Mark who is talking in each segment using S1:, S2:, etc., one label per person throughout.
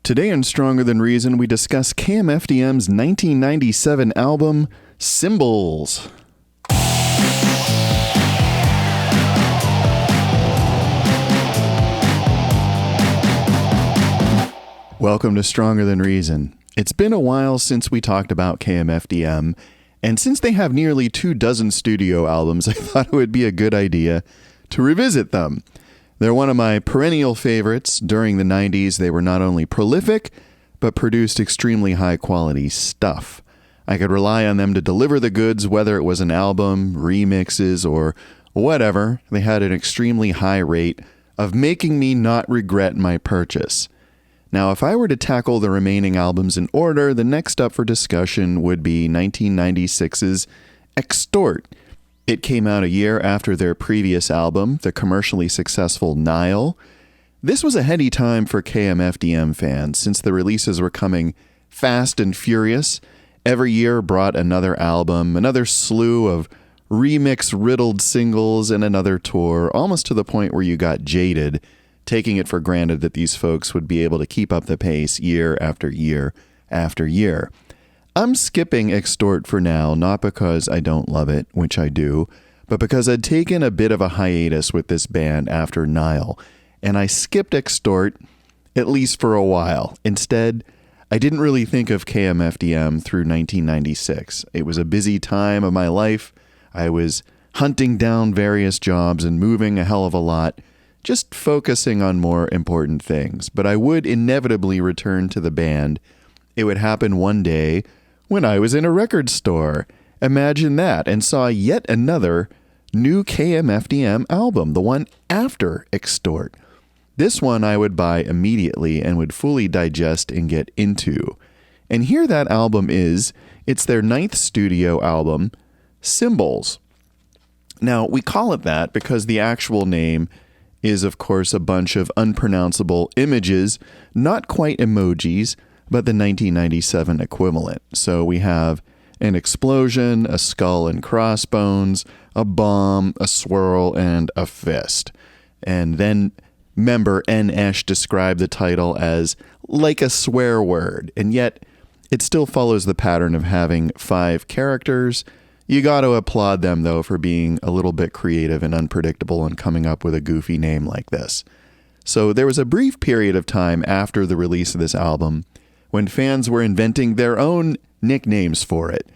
S1: Today on Stronger Than Reason, we discuss KMFDM's 1997 album, Symbols. Welcome to Stronger Than Reason. It's been a while since we talked about KMFDM, and since they have nearly 24 studio albums, I thought it would be a good idea to revisit them. They're one of my perennial favorites. During the 90s, they were not only prolific, but produced extremely high-quality stuff. I could rely on them to deliver the goods, whether it was an album, remixes, or whatever. They had an extremely high rate of making me not regret my purchase. Now, if I were to tackle the remaining albums in order, the next up for discussion would be 1996's Extort. It came out a year after their previous album, the commercially successful Nile. This was a heady time for KMFDM fans, since the releases were coming fast and furious. Every year brought another album, another slew of remix-riddled singles, and another tour, almost to the point where you got jaded, taking it for granted that these folks would be able to keep up the pace year after year after year. I'm skipping Extort for now, not because I don't love it, which I do, but because I'd taken a bit of a hiatus with this band after Nile, and I skipped Extort, at least for a while. Instead, I didn't really think of KMFDM through 1996. It was a busy time of my life. I was hunting down various jobs and moving a hell of a lot, just focusing on more important things. But I would inevitably return to the band. It would happen one day when I was in a record store. Imagine that, and saw yet another new KMFDM album, the one after Extort. This one I would buy immediately and would fully digest and get into. And here that album is. It's their 9th studio album, Symbols. Now, we call it that because the actual name is, of course, a bunch of unpronounceable images, not quite emojis, but the 1997 equivalent. So we have an explosion, a skull and crossbones, a bomb, a swirl, and a fist. And then member N.Esh described the title as like a swear word, and yet it still follows the pattern of having 5 characters. You got to applaud them, though, for being a little bit creative and unpredictable and coming up with a goofy name like this. So there was a brief period of time after the release of this album when fans were inventing their own nicknames for it.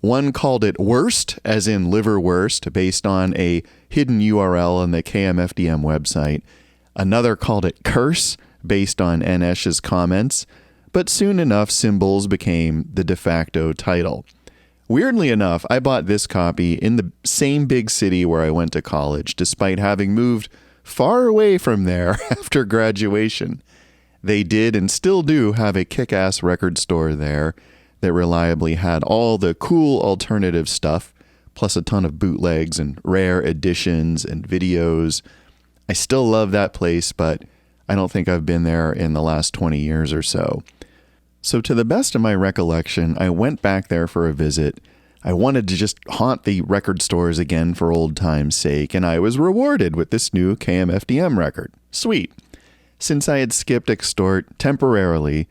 S1: One called it Worst, as in liverwurst, based on a hidden URL on the KMFDM website. Another called it Curse, based on N.Esh's comments. But soon enough, Symbols became the de facto title. Weirdly enough, I bought this copy in the same big city where I went to college, despite having moved far away from there after graduation. They did and still do have a kick-ass record store there that reliably had all the cool alternative stuff, plus a ton of bootlegs and rare editions and videos. I still love that place, but I don't think I've been there in the last 20 years or so. So to the best of my recollection, I went back there for a visit. I wanted to just haunt the record stores again for old time's sake, and I was rewarded with this new KMFDM record. Sweet. Since I had skipped Extort temporarily,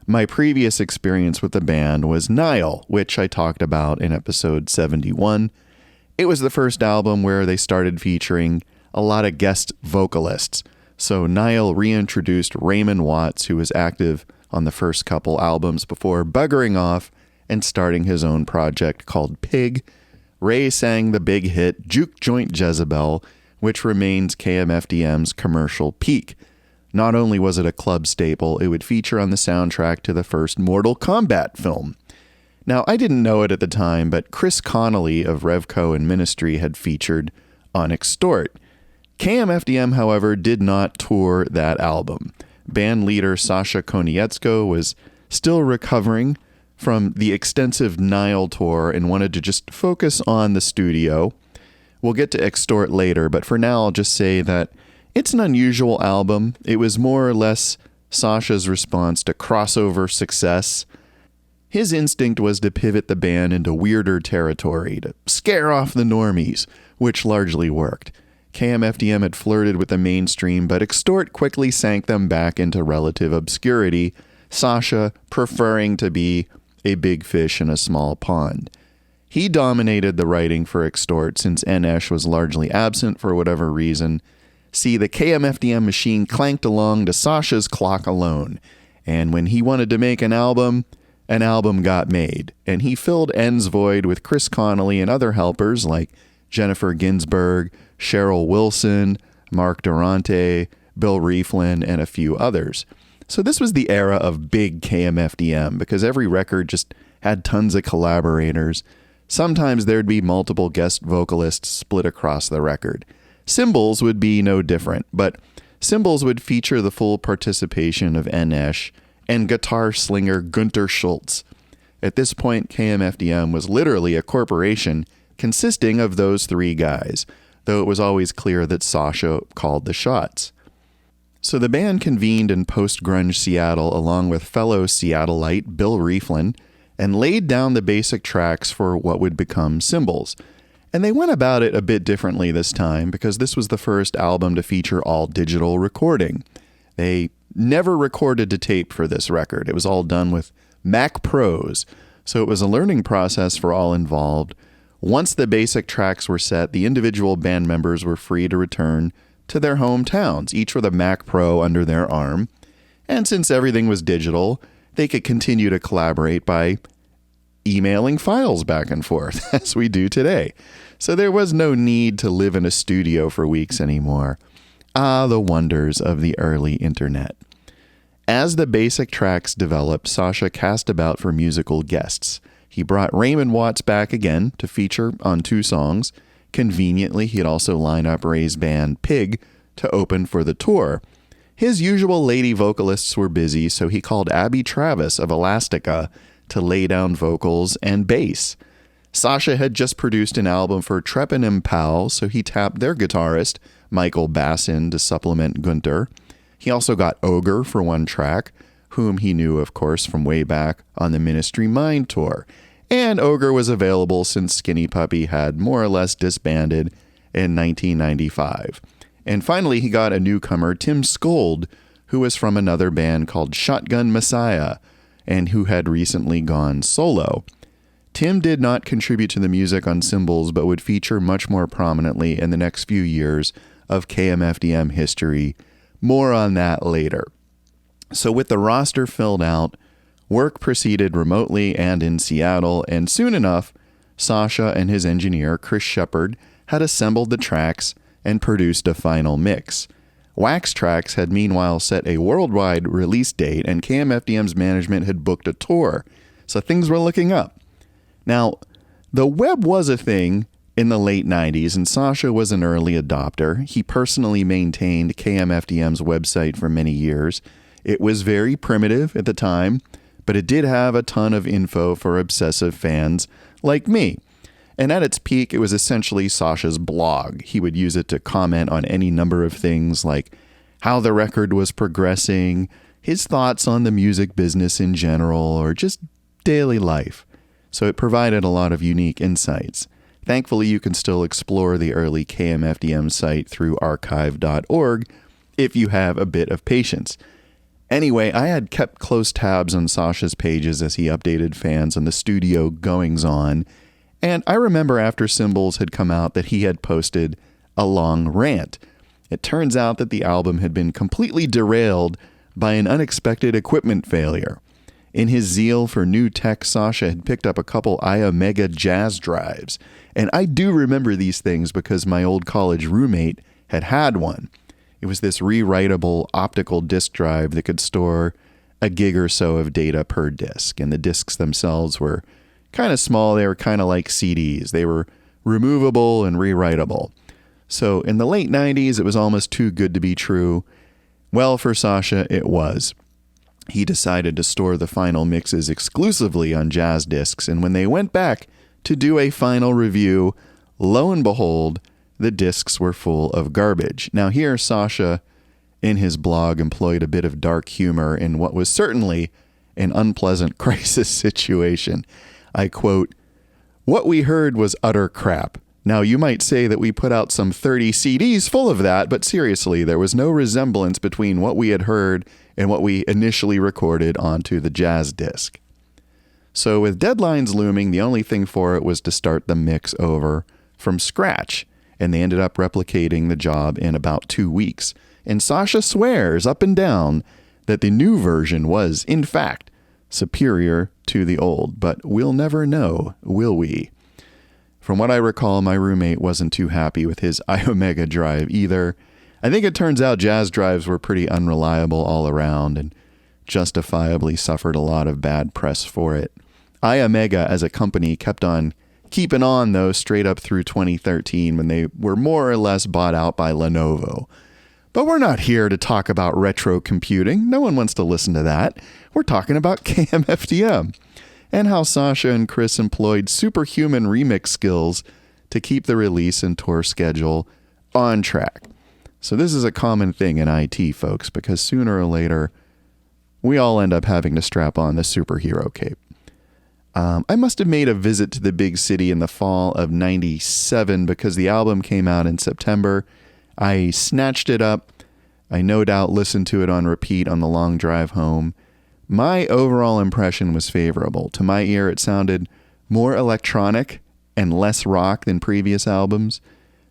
S1: my previous experience with the band was Nile, which I talked about in episode 71. It was the first album where they started featuring a lot of guest vocalists. So Nile reintroduced Raymond Watts, who was active on the first couple albums before buggering off and starting his own project called Pig. Ray sang the big hit Juke Joint Jezebel, which remains KMFDM's commercial peak. Not only was it a club staple, it would feature on the soundtrack to the first Mortal Kombat film. Now, I didn't know it at the time, but Chris Connolly of Revco and Ministry had featured on Extort. KMFDM, however, did not tour that album. Band leader Sasha Konietzko was still recovering from the extensive Nile tour and wanted to just focus on the studio. We'll get to Extort later, but for now I'll just say that it's an unusual album. It was more or less Sasha's response to crossover success. His instinct was to pivot the band into weirder territory, to scare off the normies, which largely worked. KMFDM had flirted with the mainstream, but Extort quickly sank them back into relative obscurity, Sasha preferring to be a big fish in a small pond. He dominated the writing for Extort since N.Esh was largely absent for whatever reason. See, the KMFDM machine clanked along to Sasha's clock alone, and when he wanted to make an album got made, and he filled N's void with Chris Connolly and other helpers like Jennifer Ginsburg, Cheryl Wilson, Mark Durante, Bill Rieflin, and a few others. So this was the era of big KMFDM because every record just had tons of collaborators. Sometimes there'd be multiple guest vocalists split across the record. Symbols would be no different, but Symbols would feature the full participation of N.Esh and guitar slinger Günter Schultz. At this point, KMFDM was literally a corporation consisting of those three guys, though it was always clear that Sasha called the shots. So the band convened in post-grunge Seattle along with fellow Seattleite Bill Rieflin and laid down the basic tracks for what would become Symbols. And they went about it a bit differently this time because this was the first album to feature all digital recording. They never recorded to tape for this record. It was all done with Mac Pros, so it was a learning process for all involved. Once the basic tracks were set, the individual band members were free to return to their hometowns, each with a Mac Pro under their arm. And since everything was digital, they could continue to collaborate by emailing files back and forth, as we do today. So there was no need to live in a studio for weeks anymore. Ah, the wonders of the early internet. As the basic tracks developed, Sasha cast about for musical guests. He brought Raymond Watts back again to feature on 2 songs. Conveniently, he'd also line up Ray's band Pig to open for the tour. His usual lady vocalists were busy, so he called Abby Travis of Elastica to lay down vocals and bass. Sasha had just produced an album for Trepanning Powell, so he tapped their guitarist, Michael Bassin, to supplement Günter. He also got Ogre for one track, whom he knew, of course, from way back on the Ministry Mind tour. And Ogre was available since Skinny Puppy had more or less disbanded in 1995. And finally, he got a newcomer, Tim Skold, who was from another band called Shotgun Messiah, and who had recently gone solo. Tim did not contribute to the music on Symbols, but would feature much more prominently in the next few years of KMFDM history. More on that later. So with the roster filled out, work proceeded remotely and in Seattle, and soon enough, Sasha and his engineer, Chris Shepard, had assembled the tracks and produced a final mix. Wax Trax had meanwhile set a worldwide release date, and KMFDM's management had booked a tour, so things were looking up. Now, the web was a thing in the late 90s, and Sasha was an early adopter. He personally maintained KMFDM's website for many years. It was very primitive at the time, but it did have a ton of info for obsessive fans like me. And at its peak, it was essentially Sasha's blog. He would use it to comment on any number of things like how the record was progressing, his thoughts on the music business in general, or just daily life. So it provided a lot of unique insights. Thankfully, you can still explore the early KMFDM site through archive.org if you have a bit of patience. Anyway, I had kept close tabs on Sasha's pages as he updated fans on the studio goings-on, and I remember after Symbols had come out that he had posted a long rant. It turns out that the album had been completely derailed by an unexpected equipment failure. In his zeal for new tech, Sasha had picked up a couple iOmega jazz drives, and I do remember these things because my old college roommate had one. It was this rewritable optical disk drive that could store a gig or so of data per disk, and the disks themselves were kind of small. They were kind of like CDs. They were removable and rewritable. So in the late 90s, it was almost too good to be true. Well, for Sasha, it was. He decided to store the final mixes exclusively on jazz discs, and when they went back to do a final review, lo and behold, the discs were full of garbage. Now here, Sasha, in his blog, employed a bit of dark humor in what was certainly an unpleasant crisis situation. I quote, "What we heard was utter crap. Now, you might say that we put out some 30 CDs full of that, but seriously, there was no resemblance between what we had heard and what we initially recorded onto the jazz disc. So with deadlines looming, the only thing for it was to start the mix over from scratch, and they ended up replicating the job in about 2 weeks. And Sasha swears up and down that the new version was, in fact, superior to the old, but we'll never know, will we? From what I recall, my roommate wasn't too happy with his iOmega drive either. I think it turns out jazz drives were pretty unreliable all around and justifiably suffered a lot of bad press for it. iOmega as a company kept on keeping on, though, straight up through 2013 when they were more or less bought out by Lenovo. But we're not here to talk about retro computing. No one wants to listen to that. We're talking about KMFDM and how Sasha and Chris employed superhuman remix skills to keep the release and tour schedule on track. So this is a common thing in IT, folks, because sooner or later, we all end up having to strap on the superhero cape. I must have made a visit to the big city in the fall of '97 because the album came out in September. I snatched it up. I no doubt listened to it on repeat on the long drive home. My overall impression was favorable. To my ear, it sounded more electronic and less rock than previous albums.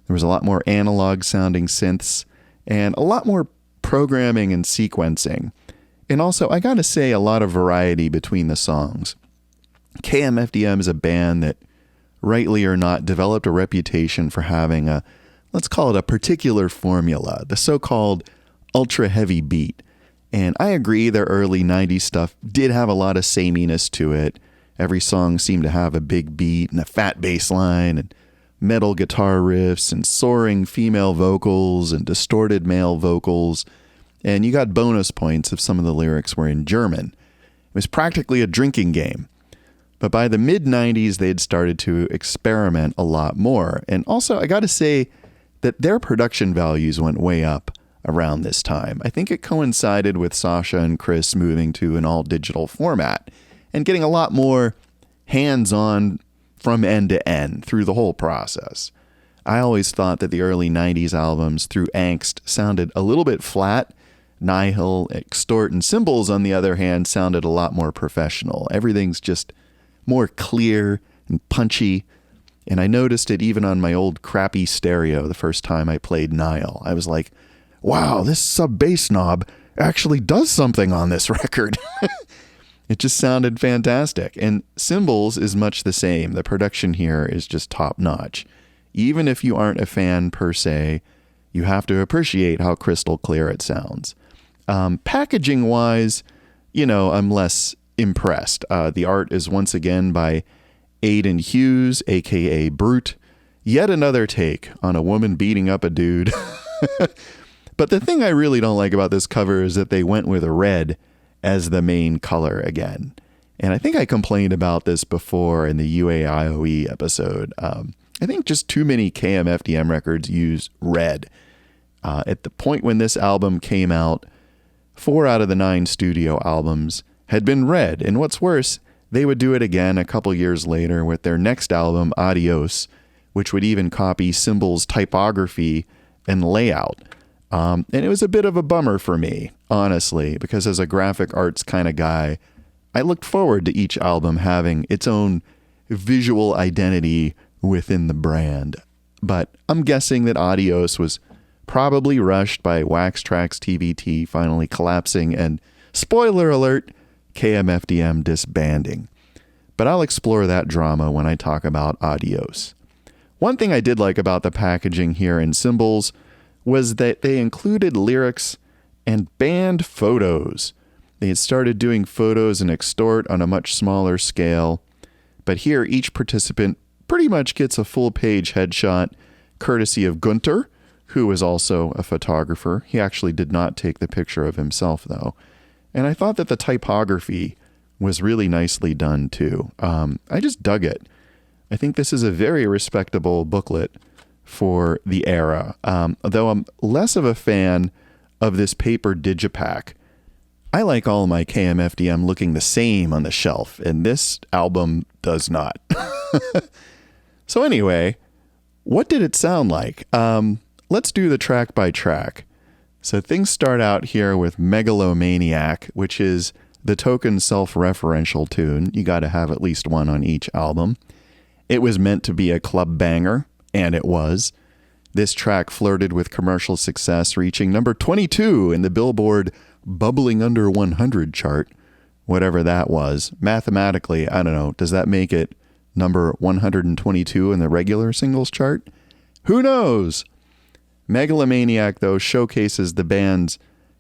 S1: There was a lot more analog sounding synths and a lot more programming and sequencing. And also, I gotta say, a lot of variety between the songs. KMFDM is a band that, rightly or not, developed a reputation for having a, let's call it a particular formula, the so-called ultra heavy beat. And I agree their early 90s stuff did have a lot of sameness to it. Every song seemed to have a big beat and a fat bass line and metal guitar riffs and soaring female vocals and distorted male vocals. And you got bonus points if some of the lyrics were in German. It was practically a drinking game. But by the mid-90s, they had started to experiment a lot more. And also, I got to say that their production values went way up around this time. I think it coincided with Sasha and Chris moving to an all-digital format and getting a lot more hands-on from end to end through the whole process. I always thought that the early 90s albums through Angst sounded a little bit flat. Nihil, Extort, and Symbols, on the other hand, sounded a lot more professional. Everything's just more clear and punchy. And I noticed it even on my old crappy stereo the first time I played Nihil. I was like, wow, this sub-bass knob actually does something on this record. It just sounded fantastic. And Symbols is much the same. The production here is just top-notch. Even if you aren't a fan per se, you have to appreciate how crystal clear it sounds. Packaging-wise, I'm less impressed. The art is once again by Aidan Hughes, a.k.a. Brute. Yet another take on a woman beating up a dude. But the thing I really don't like about this cover is that they went with red as the main color again. And I think I complained about this before in the UAIOE episode. I think just too many KMFDM records use red. At the point when this album came out, 4 out of the 9 studio albums had been red. And what's worse, they would do it again a couple years later with their next album, Adios, which would even copy Symbols' typography and layout. And it was a bit of a bummer for me, honestly, because as a graphic arts kind of guy, I looked forward to each album having its own visual identity within the brand. But I'm guessing that Adios was probably rushed by Wax Trax TVT finally collapsing and, spoiler alert, KMFDM disbanding. But I'll explore that drama when I talk about Adios. One thing I did like about the packaging here in Symbols was that they included lyrics and band photos. They had started doing photos in Extort on a much smaller scale, but here each participant pretty much gets a full-page headshot courtesy of Gunter, who is also a photographer. He actually did not take the picture of himself, though. And I thought that the typography was really nicely done, too. I just dug it. I think this is a very respectable booklet for the era, though I'm less of a fan of this paper digipack. I like all my KMFDM looking the same on the shelf, and this album does not. So anyway, what did it sound like? Let's do the track by track. So things start out here with Megalomaniac, which is the token self-referential tune. You got to have at least one on each album. It was meant to be a club banger, and it was. This track flirted with commercial success, reaching number 22 in the Billboard Bubbling Under 100 chart, whatever that was. Mathematically, I don't know, does that make it number 122 in the regular singles chart? Who knows? Megalomaniac, though, showcases the band's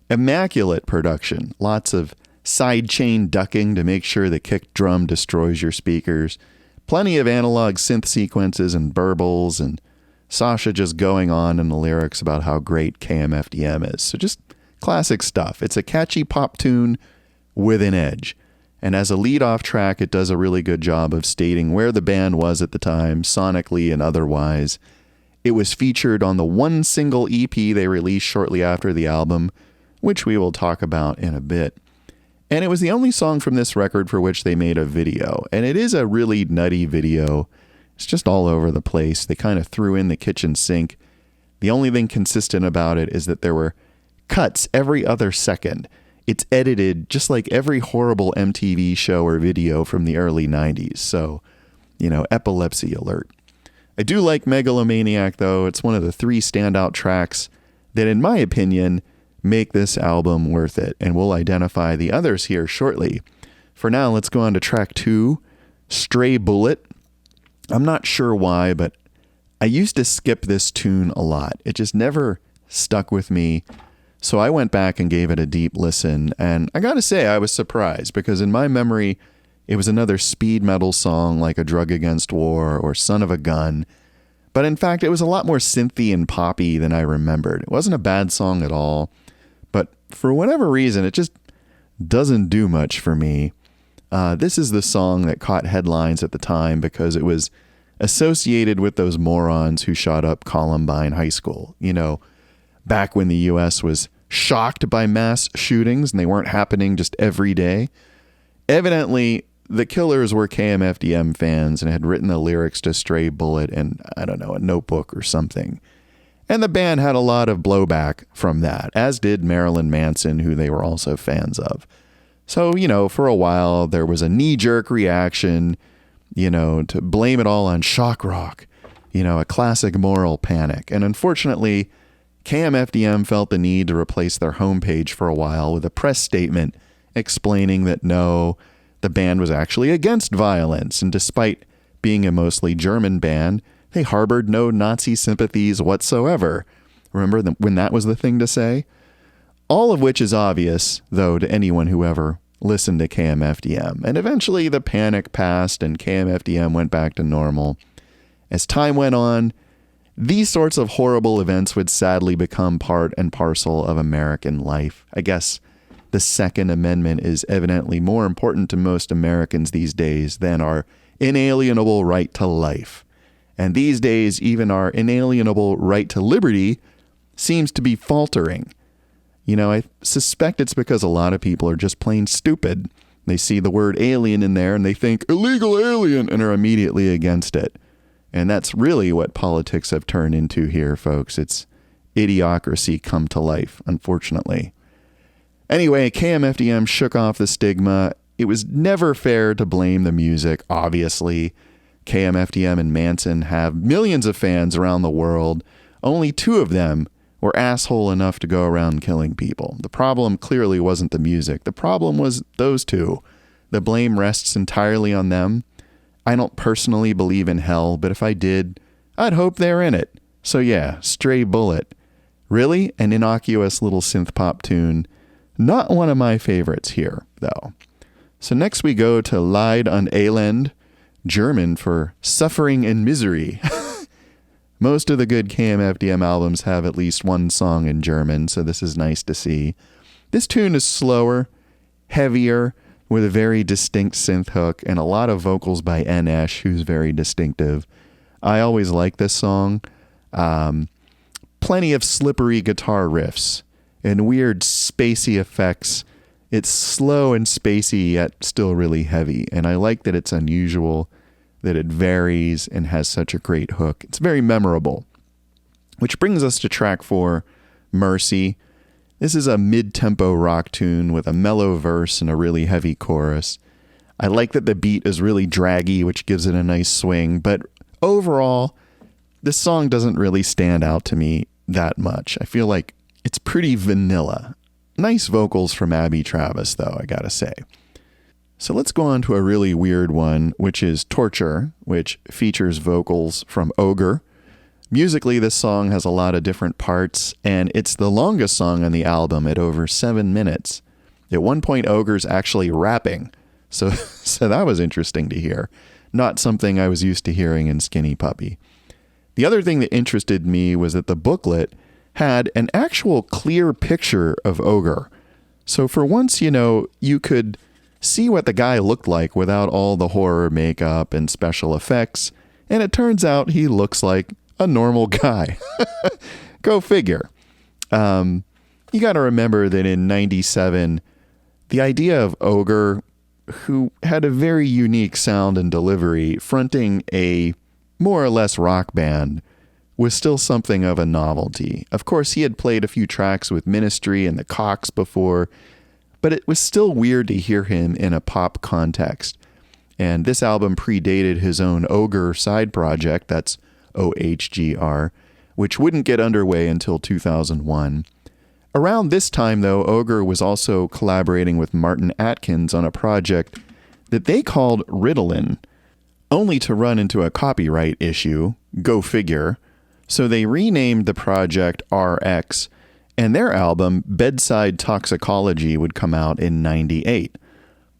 S1: immaculate production. Lots of sidechain ducking to make sure the kick drum destroys your speakers. Plenty of analog synth sequences and burbles, and Sasha just going on in the lyrics about how great KMFDM is. So just classic stuff. It's a catchy pop tune with an edge. And as a lead-off track, it does a really good job of stating where the band was at the time, sonically and otherwise. It was featured on the one single EP they released shortly after the album, which we will talk about in a bit. And it was the only song from this record for which they made a video. And it is a really nutty video. It's just all over the place. They kind of threw in the kitchen sink. The only thing consistent about it is that there were cuts every other second. It's edited just like every horrible MTV show or video from the early 90s. So, epilepsy alert. I do like Megalomaniac, though. It's one of the 3 standout tracks that, in my opinion, make this album worth it. And we'll identify the others here shortly. For now, let's go on to track 2, Stray Bullet. I'm not sure why, but I used to skip this tune a lot. It just never stuck with me. So I went back and gave it a deep listen. And I gotta say, I was surprised because in my memory, it was another speed metal song like A Drug Against War or Son of a Gun. But in fact, it was a lot more synthy and poppy than I remembered. It wasn't a bad song at all. But for whatever reason, it just doesn't do much for me. This is the song that caught headlines at the time because it was associated with those morons who shot up Columbine High School. Back when the U.S. was shocked by mass shootings and they weren't happening just every day. Evidently, the killers were KMFDM fans and had written the lyrics to Stray Bullet in, I don't know, a notebook or something. And the band had a lot of blowback from that, as did Marilyn Manson, who they were also fans of. So, for a while, there was a knee-jerk reaction, to blame it all on shock rock, a classic moral panic. And unfortunately, KMFDM felt the need to replace their homepage for a while with a press statement explaining that no, the band was actually against violence, and despite being a mostly German band, they harbored no Nazi sympathies whatsoever. Remember when that was the thing to say? All of which is obvious, though, to anyone who ever listened to KMFDM. And eventually the panic passed and KMFDM went back to normal. As time went on, these sorts of horrible events would sadly become part and parcel of American life. I guess the Second Amendment is evidently more important to most Americans these days than our inalienable right to life. And these days, even our inalienable right to liberty seems to be faltering. I suspect it's because a lot of people are just plain stupid. They see the word alien in there and they think illegal alien and are immediately against it. And that's really what politics have turned into here, folks. It's idiocracy come to life, unfortunately. Anyway, KMFDM shook off the stigma. It was never fair to blame the music, obviously. KMFDM and Manson have millions of fans around the world. Only 2 of them were asshole enough to go around killing people. The problem clearly wasn't the music. The problem was those 2. The blame rests entirely on them. I don't personally believe in hell, but if I did, I'd hope they're in it. So yeah, Stray Bullet. Really an innocuous little synth pop tune. Not one of my favorites here, though. So next we go to Leid und Elend, German for suffering and misery. Most of the good KMFDM albums have at least one song in German, so this is nice to see. This tune is slower, heavier, with a very distinct synth hook and a lot of vocals by N.Esh, who's very distinctive. I always like this song. Plenty of slippery guitar riffs and weird spacey effects. It's slow and spacey, yet still really heavy. And I like that it's unusual, that it varies and has such a great hook. It's very memorable. Which brings us to track 4, Mercy. This is a mid-tempo rock tune with a mellow verse and a really heavy chorus. I like that the beat is really draggy, which gives it a nice swing, but overall, this song doesn't really stand out to me that much. I feel like it's pretty vanilla. Nice vocals from Abby Travis, though, I gotta say. So let's go on to a really weird one, which is Torture, which features vocals from Ogre. Musically, this song has a lot of different parts, and it's the longest song on the album at over 7 minutes. At one point, Ogre's actually rapping, so that was interesting to hear. Not something I was used to hearing in Skinny Puppy. The other thing that interested me was that the booklet had an actual clear picture of Ogre. So for once, you could see what the guy looked like without all the horror makeup and special effects, and it turns out he looks like a normal guy. Go figure. You got to remember that in 97, the idea of Ogre, who had a very unique sound and delivery, fronting a more or less rock band, was still something of a novelty. Of course, he had played a few tracks with Ministry and the Cox before, but it was still weird to hear him in a pop context. And this album predated his own Ogre side project, that's OHGR, which wouldn't get underway until 2001. Around this time, though, Ogre was also collaborating with Martin Atkins on a project that they called Ritalin, only to run into a copyright issue, go figure. So they renamed the project RX, and their album, Bedside Toxicology, would come out in 98.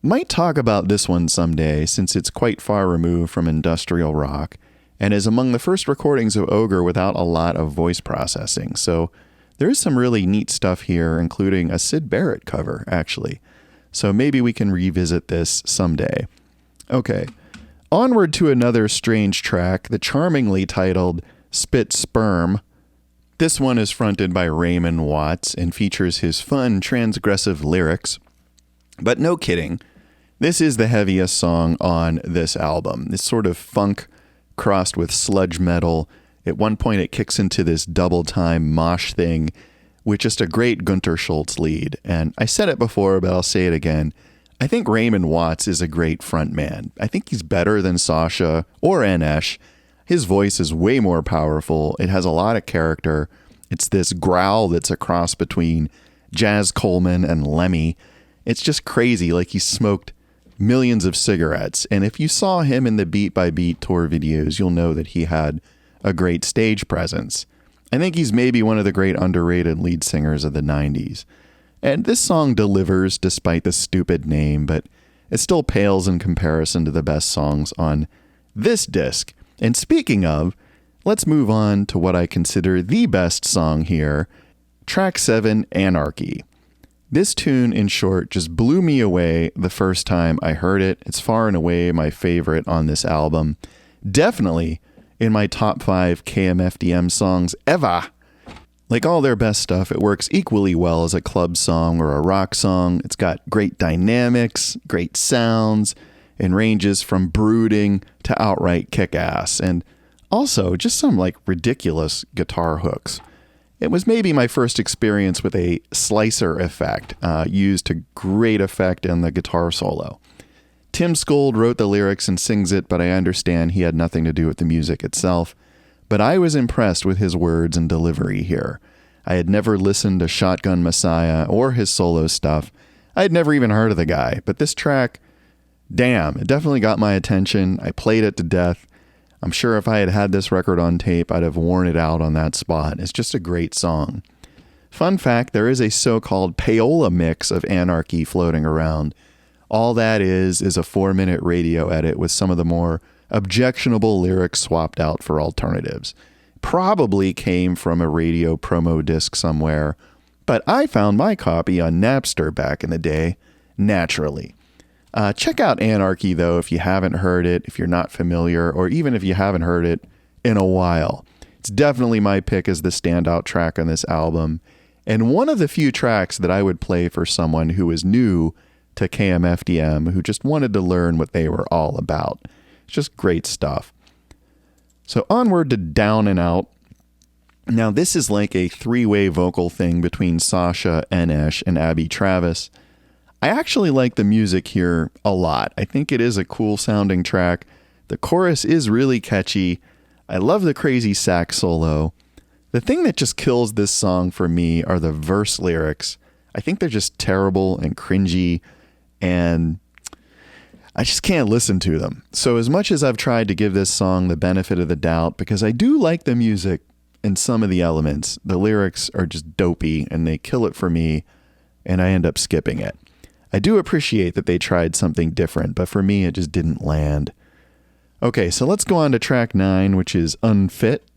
S1: Might talk about this one someday, since it's quite far removed from industrial rock, and is among the first recordings of Ogre without a lot of voice processing. So there's some really neat stuff here, including a Syd Barrett cover, actually. So maybe we can revisit this someday. Okay, onward to another strange track, the charmingly titled Spit Sperm. This one is fronted by Raymond Watts and features his fun, transgressive lyrics. But no kidding, this is the heaviest song on this album. It's sort of funk crossed with sludge metal. At one point it kicks into this double time mosh thing with just a great Gunter Schultz lead. And I said it before, but I'll say it again. I think Raymond Watts is a great frontman. I think he's better than Sasha or Anesh. His voice is way more powerful. It has a lot of character. It's this growl that's a cross between Jazz Coleman and Lemmy. It's just crazy, like he smoked millions of cigarettes. And if you saw him in the Beat by Beat tour videos, you'll know that he had a great stage presence. I think he's maybe one of the great underrated lead singers of the 90s. And this song delivers despite the stupid name, but it still pales in comparison to the best songs on this disc. And speaking of, let's move on to what I consider the best song here, track 7, Anarchy. This tune, in short, just blew me away the first time I heard it. It's far and away my favorite on this album. Definitely in my top 5 KMFDM songs ever. Like all their best stuff, it works equally well as a club song or a rock song. It's got great dynamics, great sounds, and ranges from brooding to outright kick-ass, and also just some ridiculous guitar hooks. It was maybe my first experience with a slicer effect, used to great effect in the guitar solo. Tim Skold wrote the lyrics and sings it, but I understand he had nothing to do with the music itself. But I was impressed with his words and delivery here. I had never listened to Shotgun Messiah or his solo stuff. I had never even heard of the guy, but this track, damn, it definitely got my attention. I played it to death. I'm sure if I had had this record on tape, I'd have worn it out on that spot. It's just a great song. Fun fact, there is a so-called payola mix of Anarchy floating around. All that is a 4-minute radio edit with some of the more objectionable lyrics swapped out for alternatives. Probably came from a radio promo disc somewhere, but I found my copy on Napster back in the day, naturally. Check out Anarchy, though, if you haven't heard it, if you're not familiar, or even if you haven't heard it in a while. It's definitely my pick as the standout track on this album, and one of the few tracks that I would play for someone who is new to KMFDM, who just wanted to learn what they were all about. It's just great stuff. So onward to Down and Out. Now, this is like a three-way vocal thing between Sasha, Enesh, and Abby Travis. I actually like the music here a lot. I think it is a cool sounding track. The chorus is really catchy. I love the crazy sax solo. The thing that just kills this song for me are the verse lyrics. I think they're just terrible and cringy, and I just can't listen to them. So as much as I've tried to give this song the benefit of the doubt, because I do like the music and some of the elements, the lyrics are just dopey and they kill it for me, and I end up skipping it. I do appreciate that they tried something different, but for me it just didn't land. Okay, so let's go on to track 9, which is Unfit.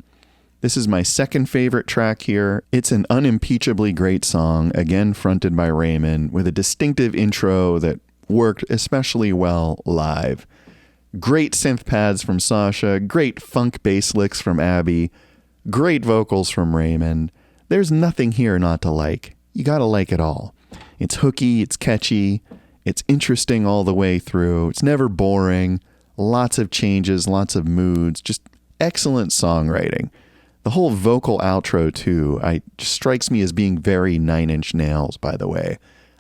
S1: This is my second favorite track here. It's an unimpeachably great song, again fronted by Raymond, with a distinctive intro that worked especially well live. Great synth pads from Sasha, great funk bass licks from Abby, great vocals from Raymond. There's nothing here not to like. You gotta like it all. It's hooky, it's catchy, it's interesting all the way through, it's never boring, lots of changes, lots of moods, just excellent songwriting. The whole vocal outro, too, just strikes me as being very Nine Inch Nails, by the way.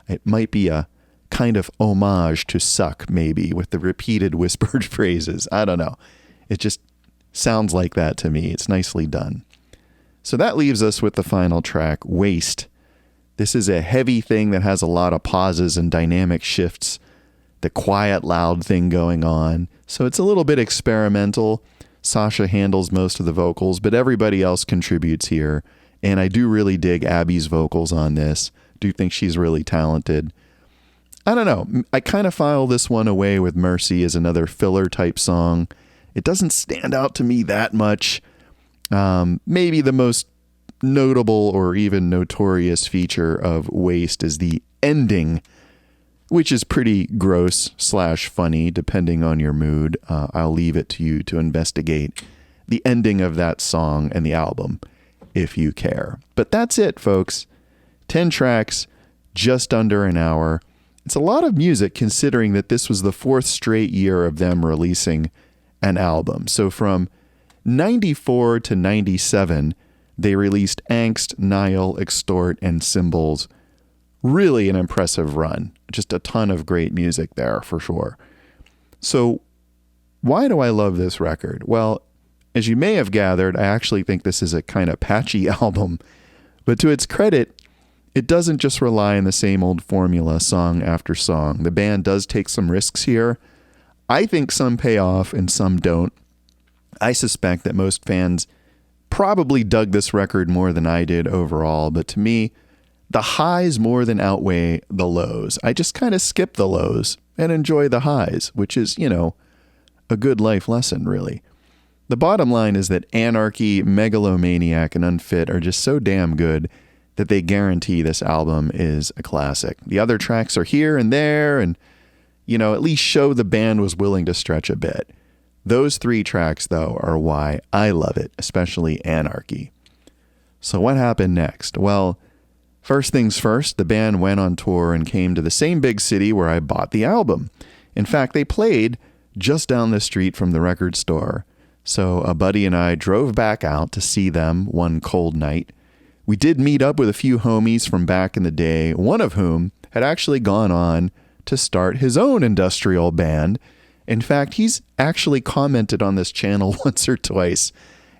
S1: It might be a kind of homage to Suck, maybe, with the repeated whispered phrases. I don't know. It just sounds like that to me. It's nicely done. So that leaves us with the final track, Waste. This is a heavy thing that has a lot of pauses and dynamic shifts, the quiet, loud thing going on. So it's a little bit experimental. Sasha handles most of the vocals, but everybody else contributes here. And I do really dig Abby's vocals on this. Do think she's really talented. I don't know. I kind of file this one away with Mercy as another filler type song. It doesn't stand out to me that much. Maybe the most notable or even notorious feature of Waste is the ending, which is pretty gross / funny, depending on your mood. I'll leave it to you to investigate the ending of that song and the album, if you care. But that's it, folks. 10 tracks, just under an hour. It's a lot of music, considering that this was the 4th straight year of them releasing an album. So from 94 to 97, they released Angst, Nile, Extort, and Symbols. Really an impressive run. Just a ton of great music there, for sure. So why do I love this record? Well, as you may have gathered, I actually think this is a kind of patchy album. But to its credit, it doesn't just rely on the same old formula song after song. The band does take some risks here. I think some pay off and some don't. I suspect that most fans probably dug this record more than I did overall, but to me, the highs more than outweigh the lows. I just kind of skip the lows and enjoy the highs, which is, a good life lesson, really. The bottom line is that Anarchy, Megalomaniac, and Unfit are just so damn good that they guarantee this album is a classic. The other tracks are here and there and, at least show the band was willing to stretch a bit. Those 3 tracks, though, are why I love it, especially Anarchy. So what happened next? Well, first things first, the band went on tour and came to the same big city where I bought the album. In fact, they played just down the street from the record store. So a buddy and I drove back out to see them one cold night. We did meet up with a few homies from back in the day, one of whom had actually gone on to start his own industrial band. In fact, he's actually commented on this channel once or twice,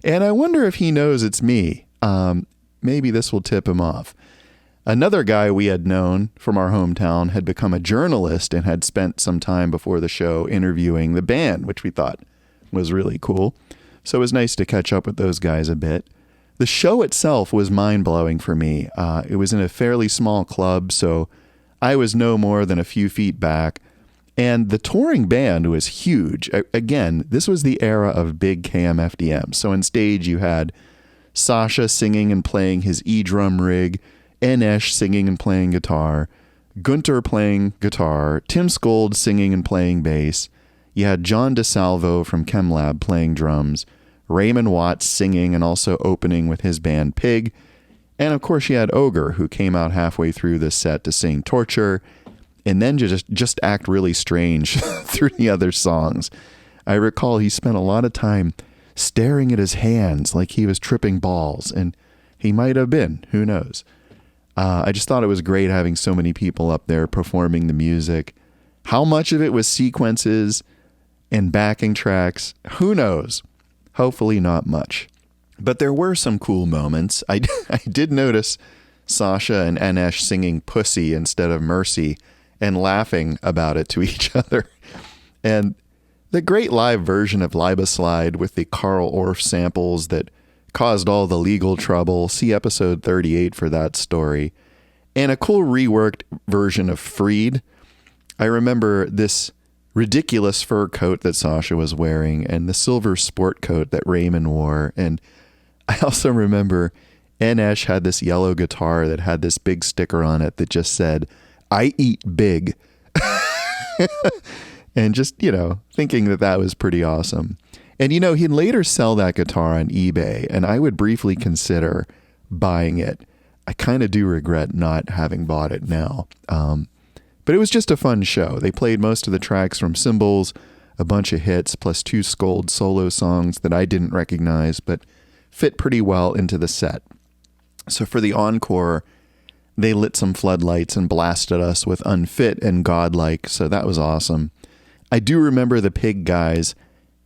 S1: and I wonder if he knows it's me. Maybe this will tip him off. Another guy we had known from our hometown had become a journalist and had spent some time before the show interviewing the band, which we thought was really cool. So it was nice to catch up with those guys a bit. The show itself was mind-blowing for me. It was in a fairly small club, so I was no more than a few feet back. And the touring band was huge. Again, this was the era of big KMFDM. So on stage you had Sasha singing and playing his E-drum rig, Enesh singing and playing guitar, Gunter playing guitar, Tim Skold singing and playing bass. You had John DeSalvo from ChemLab playing drums, Raymond Watts singing and also opening with his band Pig. And of course you had Ogre, who came out halfway through the set to sing Torture and then just act really strange through the other songs. I recall he spent a lot of time staring at his hands like he was tripping balls, and he might have been, who knows. I just thought it was great having so many people up there performing the music. How much of it was sequences and backing tracks, who knows? Hopefully not much. But there were some cool moments. I did notice Sasha and Enesh singing Pussy instead of Mercy and laughing about it to each other. And the great live version of Liba Slide with the Carl Orff samples that caused all the legal trouble. See episode 38 for that story. And a cool reworked version of Freed. I remember this ridiculous fur coat that Sasha was wearing and the silver sport coat that Raymond wore. And I also remember Enesh had this yellow guitar that had this big sticker on it that just said, "I eat big." And just, thinking that was pretty awesome. And, he'd later sell that guitar on eBay, and I would briefly consider buying it. I kind of do regret not having bought it now. But it was just a fun show. They played most of the tracks from Symbols, a bunch of hits, plus 2 Scold solo songs that I didn't recognize, but fit pretty well into the set. So for the encore, they lit some floodlights and blasted us with Unfit and Godlike, so that was awesome. I do remember the Pig guys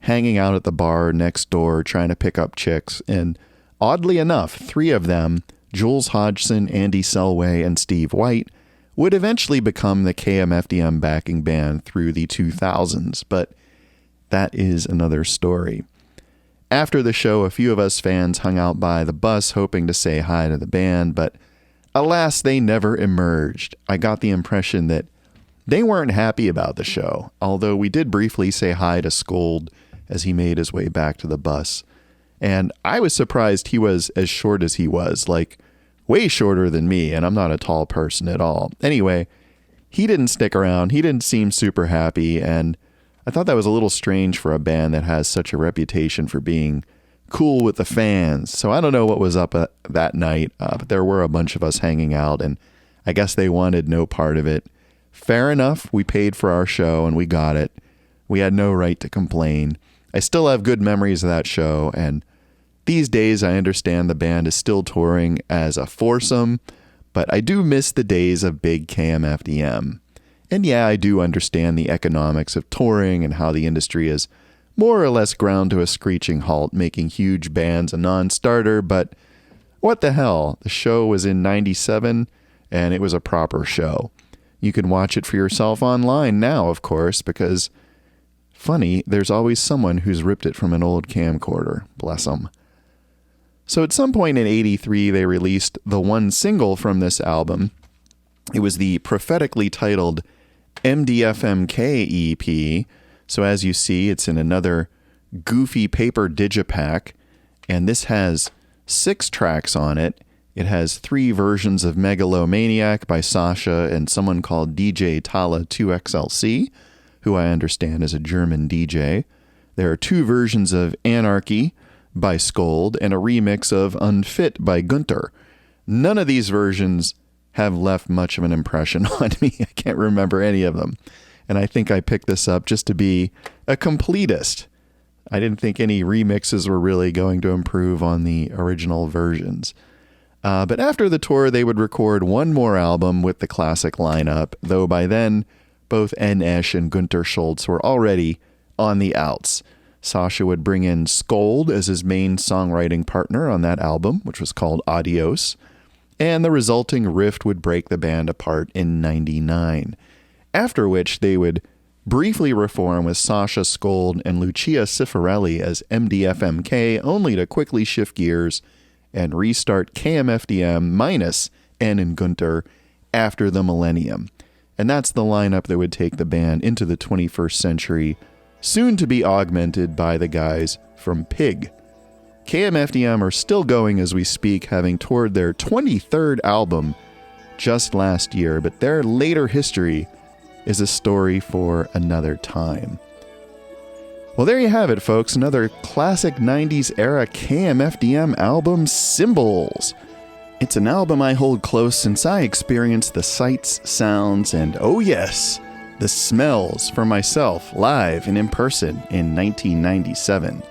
S1: hanging out at the bar next door trying to pick up chicks, and oddly enough, 3 of them, Jules Hodgson, Andy Selway, and Steve White, would eventually become the KMFDM backing band through the 2000s, but that is another story. After the show, a few of us fans hung out by the bus hoping to say hi to the band, but alas, they never emerged. I got the impression that they weren't happy about the show, although we did briefly say hi to Scold as he made his way back to the bus. And I was surprised he was as short as he was, like way shorter than me, and I'm not a tall person at all. Anyway, he didn't stick around. He didn't seem super happy, and I thought that was a little strange for a band that has such a reputation for being cool with the fans. So I don't know what was up that night, but there were a bunch of us hanging out, and I guess they wanted no part of it. Fair enough, we paid for our show and we got it. We had no right to complain. I still have good memories of that show, and these days I understand the band is still touring as a foursome, but I do miss the days of big KMFDM. And yeah, I do understand the economics of touring and how the industry is more or less ground to a screeching halt, making huge bands a non-starter, but what the hell? The show was in 97, and it was a proper show. You can watch it for yourself online now, of course, because, funny, there's always someone who's ripped it from an old camcorder. Bless them. So at some point in 83, they released the one single from this album. It was the prophetically titled MDFMK EP. So as you see, it's in another goofy paper digipack, and this has 6 tracks on it. It has 3 versions of Megalomaniac by Sasha and someone called DJ Tala 2XLC, who I understand is a German DJ. There are 2 versions of Anarchy by Scold and a remix of Unfit by Gunter. None of these versions have left much of an impression on me. I can't remember any of them. And I think I picked this up just to be a completist. I didn't think any remixes were really going to improve on the original versions. But after the tour, they would record one more album with the classic lineup, though by then, both Enesh and Gunter Schultz were already on the outs. Sasha would bring in Scold as his main songwriting partner on that album, which was called Adios, and the resulting rift would break the band apart in 99, after which they would briefly reform with Sasha Scold and Lucia Cifarelli as MDFMK, only to quickly shift gears and restart KMFDM minus N and Gunter after the millennium. And that's the lineup that would take the band into the 21st century, soon to be augmented by the guys from Pig. KMFDM are still going as we speak, having toured their 23rd album just last year, but their later history is a story for another time. Well, there you have it, folks. Another classic 90s era KMFDM album, Symbols. It's an album I hold close since I experienced the sights, sounds, and oh yes, the smells for myself live and in person in 1997.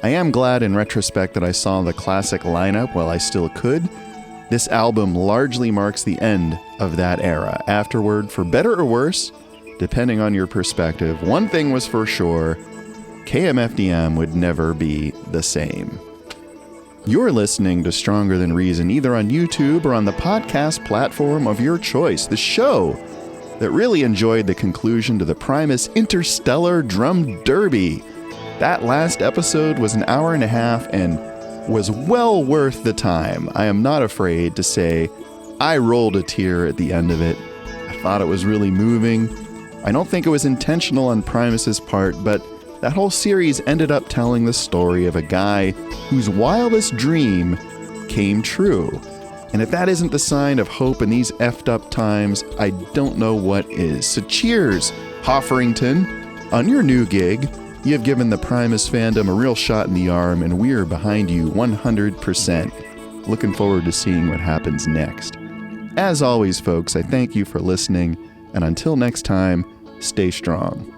S1: I am glad in retrospect that I saw the classic lineup while I still could. This album largely marks the end of that era. Afterward, for better or worse, depending on your perspective, one thing was for sure, KMFDM would never be the same. You're listening to Stronger Than Reason either on YouTube or on the podcast platform of your choice, the show that really enjoyed the conclusion to the Primus Interstellar Drum Derby. That last episode was an hour and a half and was well worth the time. I am not afraid to say I rolled a tear at the end of it. I thought it was really moving. I don't think it was intentional on Primus's part, but that whole series ended up telling the story of a guy whose wildest dream came true. And if that isn't the sign of hope in these effed up times, I don't know what is. So cheers, Hofferington, on your new gig. You have given the Primus fandom a real shot in the arm, and we're behind you 100%. Looking forward to seeing what happens next. As always, folks, I thank you for listening, and until next time, stay strong.